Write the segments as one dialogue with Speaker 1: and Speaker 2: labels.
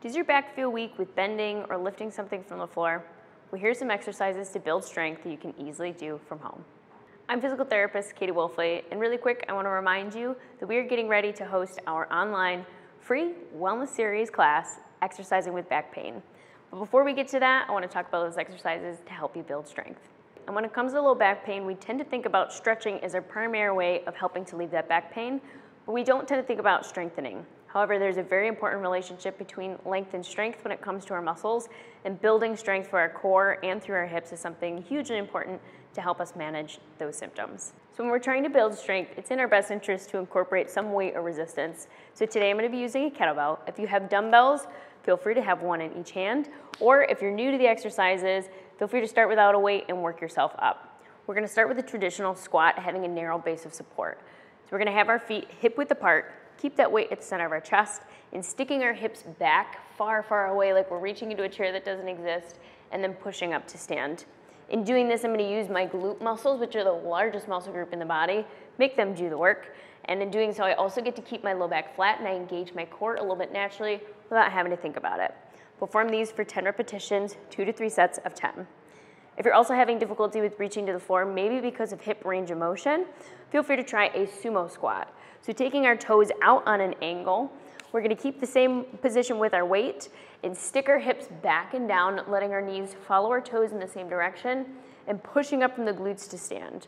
Speaker 1: Does your back feel weak with bending or lifting something from the floor? Well, here's some exercises to build strength that you can easily do from home. I'm physical therapist Katie Wolfley, and really quick, I want to remind you that we are getting ready to host our online free wellness series class, Exercising with Back Pain. But before we get to that, I want to talk about those exercises to help you build strength. And when it comes to low back pain, we tend to think about stretching as our primary way of helping to relieve that back pain, but we don't tend to think about strengthening. However, there's a very important relationship between length and strength when it comes to our muscles, and building strength for our core and through our hips is something hugely important to help us manage those symptoms. So when we're trying to build strength, it's in our best interest to incorporate some weight or resistance. So today I'm going to be using a kettlebell. If you have dumbbells, feel free to have one in each hand, or if you're new to the exercises, feel free to start without a weight and work yourself up. We're going to start with a traditional squat, having a narrow base of support. So we're going to have our feet hip width apart, keep that weight at the center of our chest, and sticking our hips back far, far away like we're reaching into a chair that doesn't exist, and then pushing up to stand. In doing this, I'm going to use my glute muscles, which are the largest muscle group in the body, make them do the work. And in doing so, I also get to keep my low back flat, and I engage my core a little bit naturally without having to think about it. Perform these for 10 repetitions, 2 to 3 sets of 10. If you're also having difficulty with reaching to the floor, maybe because of hip range of motion, feel free to try a sumo squat. So taking our toes out on an angle, we're going to keep the same position with our weight and stick our hips back and down, letting our knees follow our toes in the same direction and pushing up from the glutes to stand.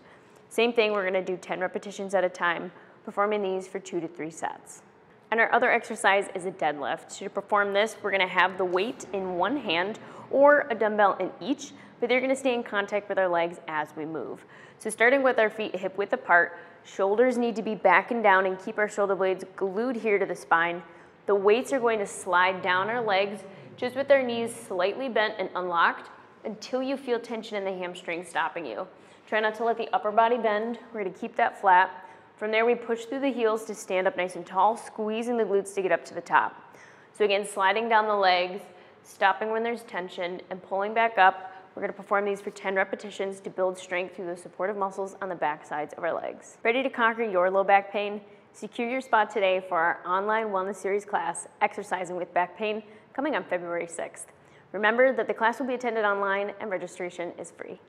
Speaker 1: Same thing, we're going to do 10 repetitions at a time, performing these for 2 to 3 sets. And our other exercise is a deadlift. So to perform this, we're going to have the weight in one hand or a dumbbell in each, but they're going to stay in contact with our legs as we move. So starting with our feet hip width apart, shoulders need to be back and down and keep our shoulder blades glued here to the spine. The weights are going to slide down our legs just with our knees slightly bent and unlocked until you feel tension in the hamstrings stopping you. Try not to let the upper body bend. We're going to keep that flat. From there, we push through the heels to stand up nice and tall, squeezing the glutes to get up to the top. So again, sliding down the legs, stopping when there's tension, and pulling back up. We're going to perform these for 10 repetitions to build strength through the supportive muscles on the back sides of our legs. Ready to conquer your low back pain? Secure your spot today for our online wellness series class, Exercising with Back Pain, coming on February 6th. Remember that the class will be attended online and registration is free.